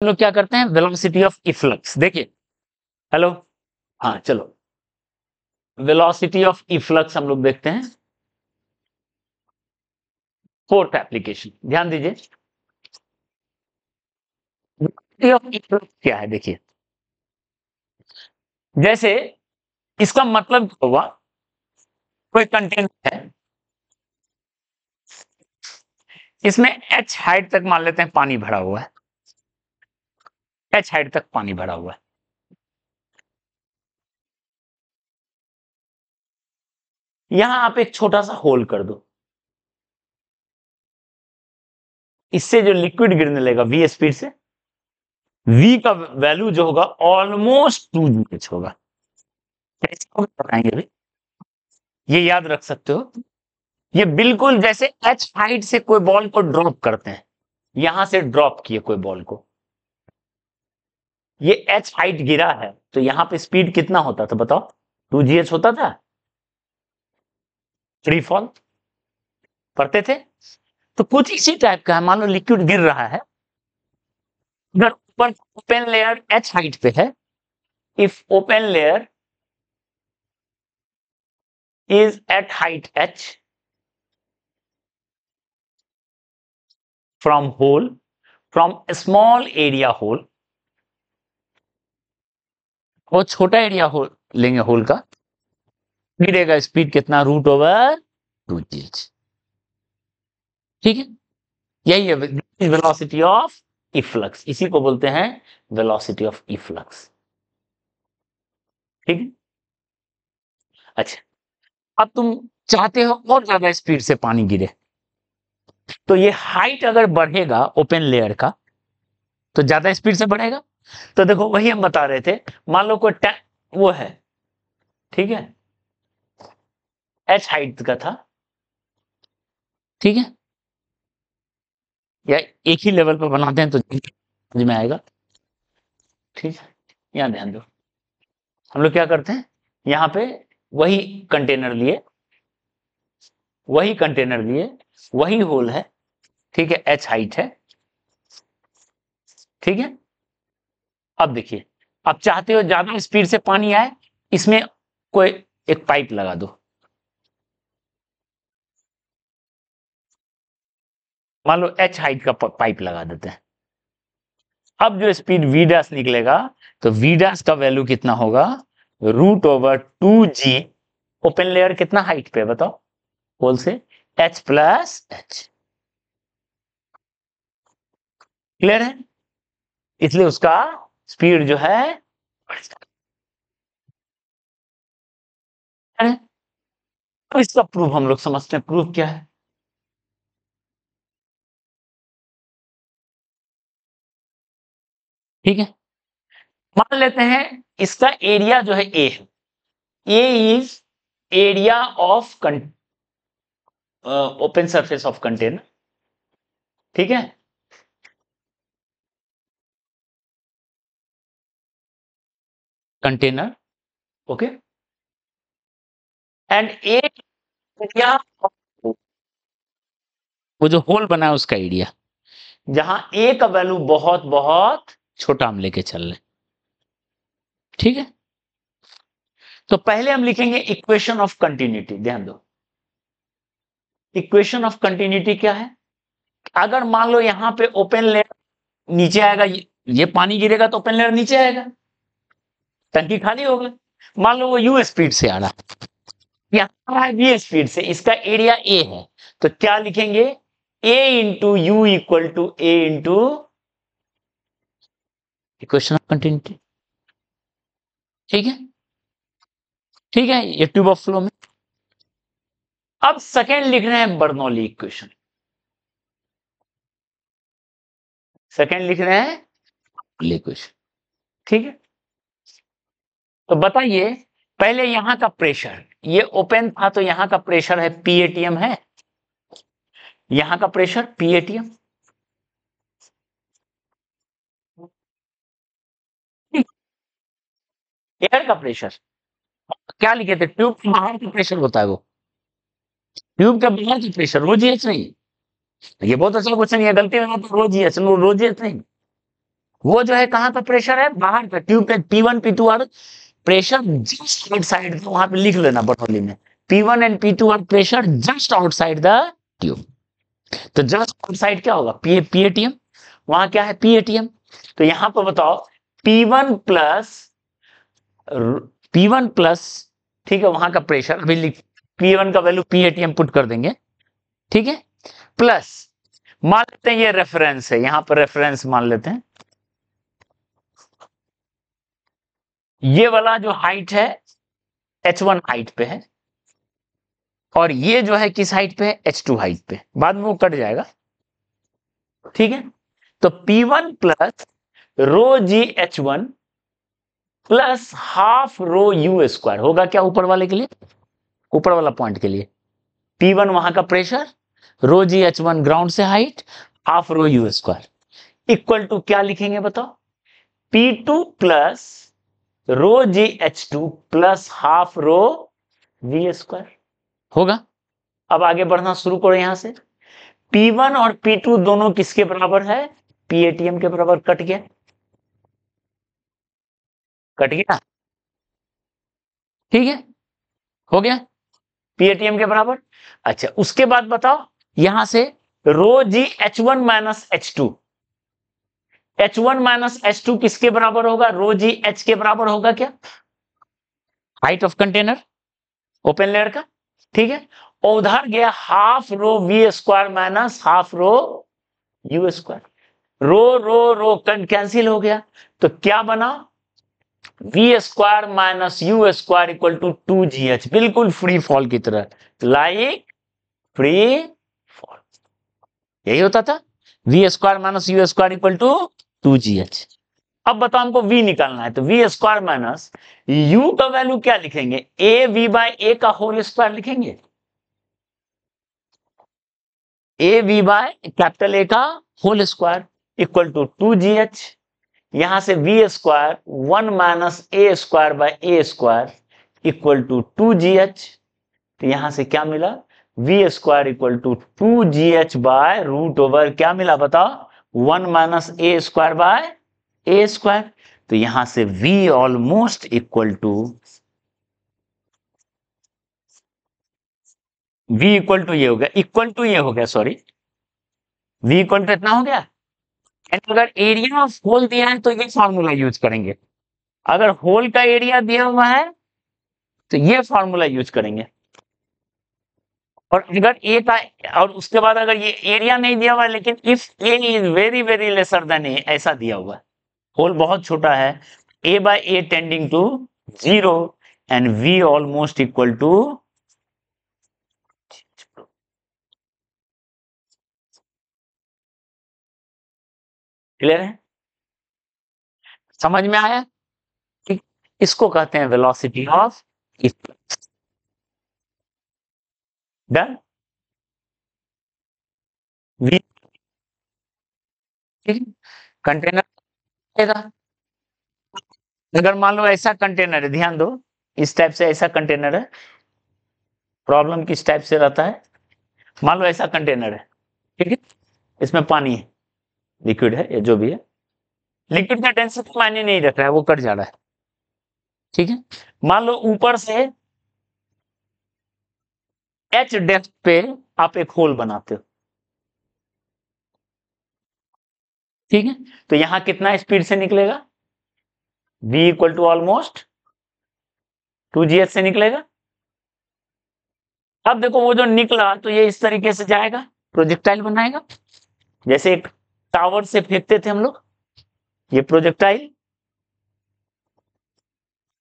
हम लोग क्या करते हैं, वेलोसिटी ऑफ इफ्लक्स। देखिए, हेलो, हाँ चलो, वेलोसिटी ऑफ इफ्लक्स हम लोग देखते हैं। फोर्थ एप्लीकेशन, ध्यान दीजिए, वेलोसिटी ऑफ इफ्लक्स क्या है। देखिए, जैसे इसका मतलब होगा, कोई कंटेनर है, इसमें h हाइट तक मान लेते हैं पानी भरा हुआ है, h हाइट तक पानी भरा हुआ है। यहां आप एक छोटा सा होल कर दो, इससे जो लिक्विड गिरने लगेगा v स्पीड से, v का वैल्यू जो होगा ऑलमोस्ट 2gh होगा। कैसे बताएंगे अभी, ये याद रख सकते हो। ये बिल्कुल जैसे h हाइट से कोई बॉल को ड्रॉप करते हैं, यहां से ड्रॉप किए कोई बॉल को, ये h हाइट गिरा है, तो यहां पे स्पीड कितना होता था बताओ, 2gh होता था। फ्री फॉल पढ़ते थे, तो कुछ इसी टाइप का है। मान लो लिक्विड गिर रहा है, अगर ऊपर ओपन लेयर h हाइट पे है, if open layer is at height h from hole, from a small area hole, बहुत छोटा एरिया होल लेंगे, होल का गिरेगा, स्पीड कितना, √2gh। ठीक है, यही है वेलोसिटी ऑफ इफ्लक्स, इसी को बोलते हैं वेलोसिटी ऑफ इफ्लक्स। ठीक है, अच्छा, अब तुम चाहते हो और ज्यादा स्पीड से पानी गिरे, तो ये हाइट अगर बढ़ेगा ओपन लेयर का, तो ज्यादा स्पीड से बढ़ेगा। तो देखो, वही हम बता रहे थे, मान लो कोई वो है, ठीक है, h हाइट का था, ठीक है, या एक ही लेवल पर बनाते हैं तो समझ में आएगा। ठीक है, यहां ध्यान दो, हम लोग क्या करते हैं, यहां पे वही कंटेनर लिए, वही कंटेनर लिए, वही होल है, ठीक है, h हाइट है, ठीक है। अब देखिए, अब चाहते हो ज्यादा स्पीड से पानी आए, इसमें कोई एक पाइप लगा दो, मान लो h हाइट का पाइप लगा देते हैं। अब जो स्पीड v डैश निकलेगा, तो v डैश का वैल्यू कितना होगा, √2g। ओपन लेयर कितना हाइट पे है बताओ, होल से, h प्लस h। क्लियर है, इसलिए उसका स्पीड जो है बढ़ जाता है। तो इसका प्रूफ हम लोग समझते हैं, प्रूफ क्या है। ठीक है, मान लेते हैं इसका एरिया जो है ए है, A is area of open surface of container, ठीक है, कंटेनर, ओके, एंड एरिया, वो जो होल बना है उसका एरिया, जहां ए का वैल्यू बहुत बहुत छोटा हम लेके चल रहे, ठीक है। तो पहले हम लिखेंगे इक्वेशन ऑफ कंटिन्यूटी, ध्यान दो, इक्वेशन ऑफ कंटिन्यूटी क्या है, अगर मान लो यहां पे ओपन लेयर नीचे आएगा, ये पानी गिरेगा तो ओपन लेयर नीचे आएगा, टंकी खाली होगा। मान लो वो u स्पीड से आ रहा है, यहां है v स्पीड से, इसका एरिया a है, तो क्या लिखेंगे, a into u equal to a into equation of continuity. ठीक है, ठीक है, ये ट्यूब ऑफ फ्लो में। अब सेकेंड लिख रहे हैं बर्नौली इक्वेशन, सेकेंड लिख रहे हैं इक्वेशन, ठीक है। तो बताइए, पहले यहां का प्रेशर, ये ओपन था तो यहां का प्रेशर है PATM है, यहां का प्रेशर PATM, एयर का प्रेशर क्या लिखे थे, ट्यूब के बाहर का प्रेशर होता है वो, ट्यूब के बाहर का प्रेशर रो GH नहीं। ये बहुत अच्छा क्वेश्चन, ये गलती में तो रो GH नहीं, वो जो है कहां का प्रेशर है, बाहर का ट्यूब पे P1 P2 और प्रेशर जस्ट आउटसाइड, वहां पे लिख लेना बटोली में, P1 and P2 are pressure just outside the tube. तो जस्ट आउटसाइड क्या होगा, पीएटीएम, वहां क्या है पीएटीएम। तो यहां पर बताओ P1 प्लस P1 प्लस, ठीक है, वहां का प्रेशर अभी लिख, P1 का वैल्यू पीएटीएम पुट कर देंगे, ठीक है, प्लस मान लेते हैं ये रेफरेंस है, यहां पर रेफरेंस मान लेते हैं, ये वाला जो हाइट है H1 हाइट पे है, और ये जो है किस हाइट पे है, H2 हाइट पे, बाद में वो कट जाएगा, ठीक है। तो P1 plus rho g H1 plus half rho u square होगा क्या, ऊपर वाले के लिए, ऊपर वाला पॉइंट के लिए, P1 वहां का pressure, rho g H1 ground से height, half rho u square, equal to क्या लिखेंगे बताओ, P2 plus rho g H2 plus half rho v square होगा। अब आगे बढ़ना शुरू करो, यहां से P1 और P2 दोनों किसके बराबर है, पीएटीएम के बराबर, कट गया, कट गया, ठीक है, हो गया पीएटीएम के बराबर। अच्छा उसके बाद बताओ यहां से रो g H1 minus H2, H1 minus H2 किसके बराबर होगा, रो जी H के बराबर होगा क्या, height of container open layer का, ठीक है, और उधर गया half rho v square minus half rho u square, rho rho rho cancel हो गया, तो क्या बना, v square minus u square equal to 2GH, बिल्कुल फ्री फॉल की तरह, लाइक फ्री फॉल, यही होता था, v square minus u square equal to 2GH। अब बताओ हमको v निकालना है, तो वी स्क्वायर माइनस u का वैल्यू क्या लिखेंगे, ए वी बाय ए का होल स्क्वायर लिखेंगे, a v by capital A का whole square equal to 2GH, यहां से v square 1 minus a square by a square equal to 2GH, तो यहां से क्या मिला, v square equal to 2GH by root over क्या मिला बताओ, 1 minus a square by a square, तो यहां से v almost equal to, v equal to ये हो गया, इक्वल टू ये हो गया, सॉरी, v इक्वल टू इतना हो गया। अगर एरिया ऑफ होल दिया है तो ये फॉर्मूला यूज करेंगे, अगर होल का एरिया दिया हुआ है तो ये फॉर्मूला यूज करेंगे, और अगर ए का, और उसके बाद अगर ये एरिया नहीं दिया हुआ है लेकिन if a is very very lesser than A, ऐसा दिया हुआ है, होल बहुत छोटा है, a by A tending to 0 and v almost equal to, clear है, समझ में आया, इसको कहते हैं velocity of efflux, done, v, container, अगर मान लो ऐसा कंटेनर है, ध्यान दो, इस टाइप से ऐसा कंटेनर है, प्रॉब्लम किस टाइप से रहता है, मान लो ऐसा कंटेनर है, ठीक है, इसमें पानी है, लिक्विड है या जो भी है, लिक्विड का डेंसिटी मायने नहीं रख रहा है, वो कट जा रहा है, ठीक है, मान लो ऊपर से h डेप्थ पे आप एक होल बनाते हो, ठीक है, तो यहां कितना स्पीड से निकलेगा, v equal to almost 2GH से निकलेगा। अब देखो वो जो निकला तो ये इस तरीके से जाएगा, प्रोजेक्टाइल बनाएगा, जैसे एक टावर से फेंकते थे हम लोग, ये प्रोजेक्टाइल,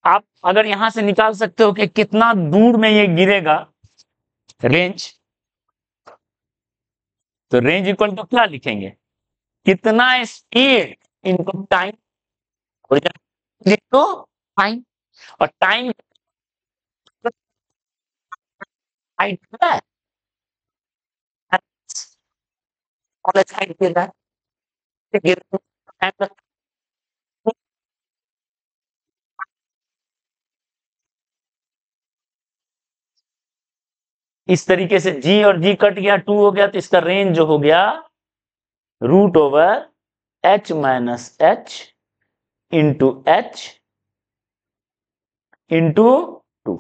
आप अगर यहां से निकाल सकते हो कि कितना दूर में ये गिरेगा, रेंज, तो रेंज इक्वल टू क्या लिखेंगे, कितना स्पीड इनटू टाइम, तो टाइम, और टाइम हाइट पता है, कॉलेज हाइट देता है, टाइम, इस तरीके से g और g कट गया, 2 हो गया, तो इसका रेंज जो हो गया root over H minus h into h into 2,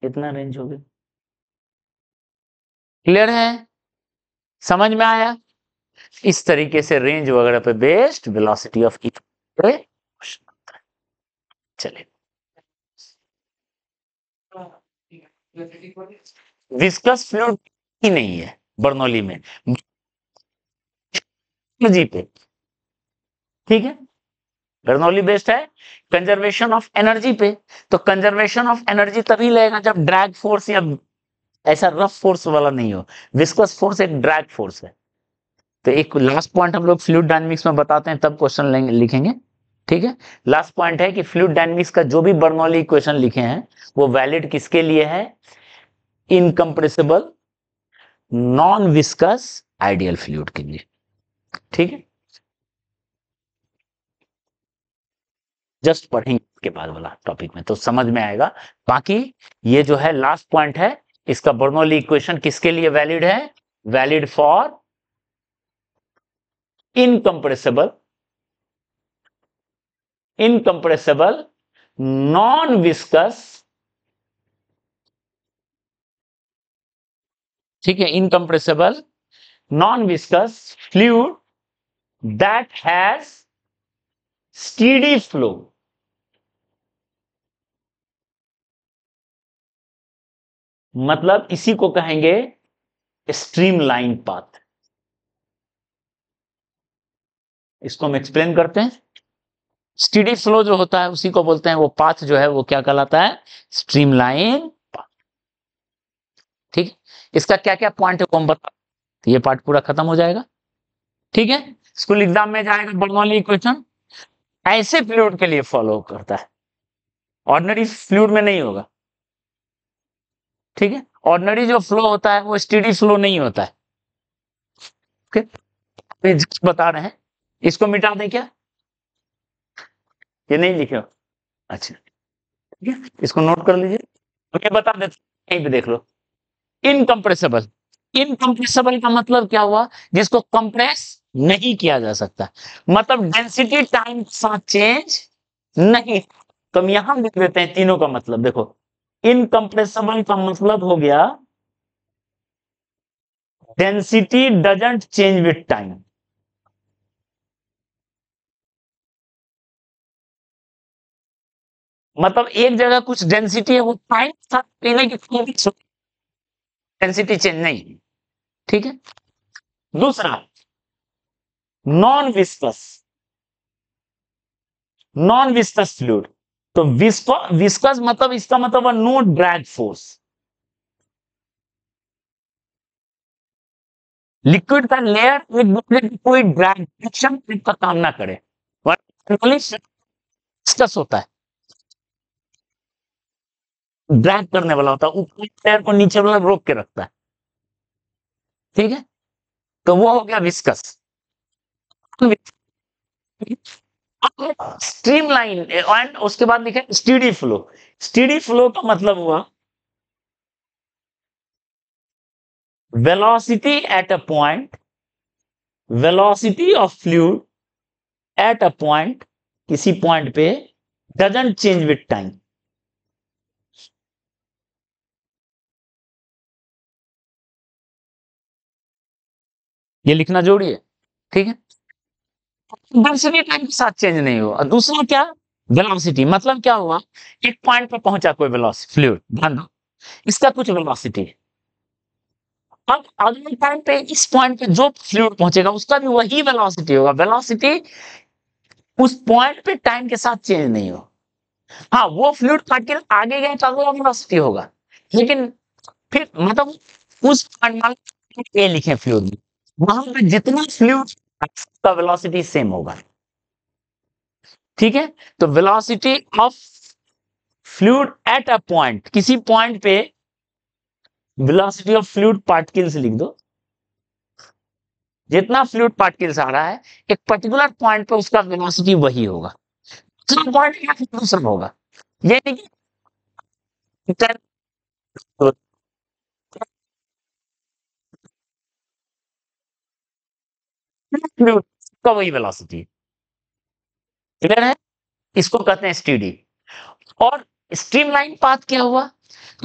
इतना रेंज हो गया। क्लियर है? समझ में आया? इस तरीके से रेंज वगैरह पे बेस्ड वेलोसिटी ऑफ चले। विस्कस फ्लूइड ही नहीं है बर्नौली में, जी पे, ठीक है। बर्नौली बेस्ड है कंजर्वेशन ऑफ एनर्जी पे। तो कंजर्वेशन ऑफ एनर्जी तभी लगेगा जब ड्रैग फोर्स या ऐसा रफ फोर्स वाला नहीं हो। विस्कस फोर्स एक ड्रैग फोर्स है। तो एक लास्ट पॉइंट हम लोग फ्लूइड डायनामिक्स में बताते हैं, तब क्वेश्चन लिखेंगे, ठीक है। लास्ट पॉइंट है कि फ्लूइड डायनामिक्स का जो भी बर्नौली इक्वेशन लिखे हैं वो वैलिड किसके लिए है? Incompressible non viscous ideal fluid के लिए, ठीक है। जस्ट पढ़ेंगे इसके बाद वाला टॉपिक में तो समझ में आएगा। बाकी ये जो है लास्ट पॉइंट है, इसका बर्नौली इक्वेशन किसके लिए वैलिड है? Valid for incompressible non viscous, ठीक है, incompressible non viscous fluid that has steady flow. मतलब इसी को कहेंगे स्ट्रीमलाइन पाथ। इसको हम एक्सप्लेन करते हैं। स्टीडी फ्लो जो होता है उसी को बोलते हैं, वो पाथ जो है वो क्या कहलाता है? स्ट्रीमलाइन पाथ, ठीक है। इसका क्या क्या पॉइंट है वो हम बता, तो ये पार्ट पूरा खत्म हो जाएगा, ठीक है। स्कूल एग्जाम में जाएगा बर्नौली इक्वेशन, ऐसे फ्लूइड के लिए फॉलो करता है, ऑर्डिनरी फ्लूइड में नहीं होगा, ठीक है। ऑर्डिनरी जो फ्लो होता है वो स्टीडी फ्लो नहीं होता है, ओके। जस्ट बता रहे हैं। इसको मिटा दें क्या? ये नहीं लिखे हो? अच्छा, ठीक है, इसको नोट कर लीजिए। तो ये बता देते, यहीं पे देख लो। इनकंप्रेसिबल, इनकंप्रेसिबल का मतलब क्या हुआ? जिसको कंप्रेस नहीं किया जा सकता, मतलब डेंसिटी टाइम के साथ चेंज नहीं। तो हम यहां लिख देते हैं तीनों का मतलब, देखो। इनकंप्रेसिबल का मतलब हो गया density doesn't change with time. मतलब एक जगह कुछ डेंसिटी है वो टाइम के साथ पहले की डेंसिटी चेंज नहीं, ठीक है। दूसरा, non viscous, non viscous fluid. तो विस्कस मतलब इसका मतलब नो ड्रैग फोर्स। लिक्विड का लेयर एक दूसरे की कोई ड्रैग फ्रिक्शन का काम ना करे, विस्कस होता है, ड्रैग करने वाला होता है, ऊपर लेयर को नीचे वाला रोक के रखता है, ठीक है। तो वो हो गया विस्कस। स्ट्रीमलाइन एंड उसके बाद लिखे स्टीडी फ्लो। स्टीडी फ्लो का मतलब हुआ velocity at a point, velocity of fluid at a point, किसी पॉइंट पे डजंट चेंज विथ टाइम। ये लिखना जरूरी है, ठीक है। डेंसिटी टाइम के साथ चेंज नहीं हुआ। और दूसरा क्या? वेलोसिटी, मतलब क्या हुआ? एक पॉइंट पे पहुंचा कोई वेलोसिटी फ्लूइड, ध्यान दो, इसका कुछ वेलोसिटी है। अब अगले टाइम पे इस पॉइंट पे जो फ्लूइड पहुंचेगा उसका भी वही वेलोसिटी होगा। वेलोसिटी उस पॉइंट पे टाइम के साथ चेंज नहीं हो। हाँ, वो फ्लूइड पार्टिकल आगे गए तो अगला वेलोसिटी होगा, लेकिन फिर मतलब उस पॉइंट ए लिखे फ्लूइड में, वहां पे जितना फ्लूइड का वेलोसिटी सेम होगा, ठीक है। तो velocity of fluid at a point, किसी पॉइंट पे वेलोसिटी ऑफ फ्लूइड पार्टिकल्स लिख दो, जितना फ्लूइड पार्टिकल्स आ रहा है एक पर्टिकुलर पॉइंट पे उसका वेलोसिटी वही होगा, दूसरा पॉइंट या फिर दूसरा होगा। ये नहीं कि फ्लूइड का वही वेलोसिटी है। क्लियर है? इसको कहते हैं स्टीडी। और स्ट्रीमलाइन पाथ क्या हुआ?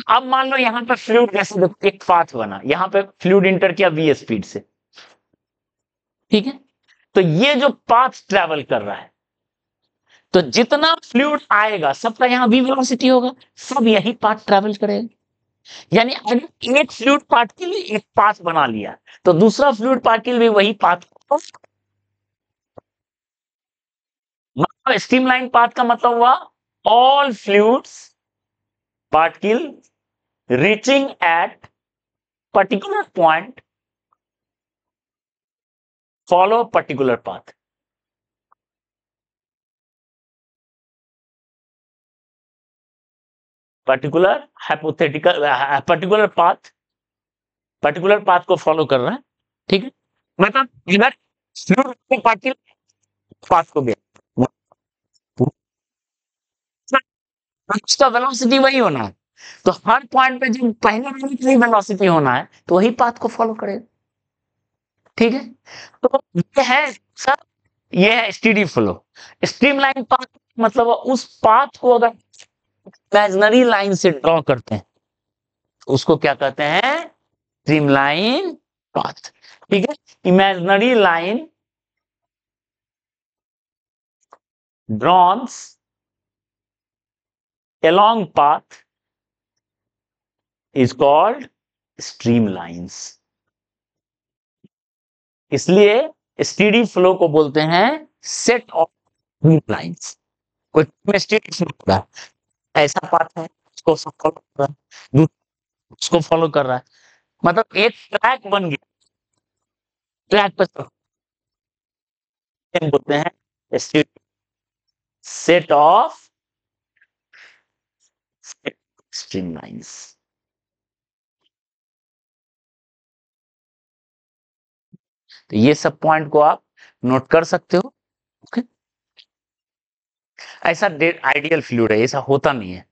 अब मान लो यहां पे फ्लूइड, जैसे देखो एक पाथ बना, यहां पे फ्लूइड इंटर किया v स्पीड से, ठीक है? तो ये जो पाथ ट्रेवल कर रहा है, तो जितना फ्लूइड आएगा सबका यहां v वेलोसिटी होगा, सब यही पाथ ट्रेवल करेगा। यानी अगर एक फ्लूइड पार्टिकल एक पाथ बना लिया, तो दूसरा फ्लूइड पार्टिकल भी वही पाथ। मतलब स्ट्रीमलाइन पाथ का मतलब हुआ all fluids particle reaching at particular point follow particular path. Particular hypothetical particular path को फॉलो कर रहा है, ठीक है? मतलब इधर फ्लूइड पार्टिकल पाथ को भी, उसका वेलोसिटी वही होना है। तो हर पॉइंट पे जब पहले वाले की वेलोसिटी होना है, तो वही पाथ को फॉलो करेगा, ठीक है? तो ये है सर, ये है स्टीडी फ्लो। स्ट्रीमलाइन पाथ मतलब उस पाथ को अगर इमेजिनरी लाइन से ड्रॉ करते हैं, उसको क्या कहते हैं? स्ट्रीमलाइन पाथ, ठीक है? Imaginary line drones along path is called streamlines। इसलिए स्टीडी फ्लो को बोलते हैं सेट ऑफ लाइंस। कोई में स्टीडी फ्लो हो रहा है, ऐसा पाथ है, उसको फॉलो कर रहा है, उसको फॉलो कर रहा है, मतलब एक ट्रैक बन गया, ट्रैक पे बोलते हैं सेट ऑफ स्ट्रीमलाइंस। तो ये सब पॉइंट को आप नोट कर सकते हो। ओके, ऐसा आइडियल फ्लूइड है, ऐसा होता नहीं है,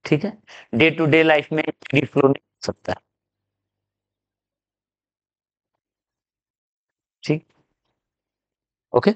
ठीक है? डे टू डे लाइफ में फ्री फ्लो नहीं हो सकता, ठीक? ओके।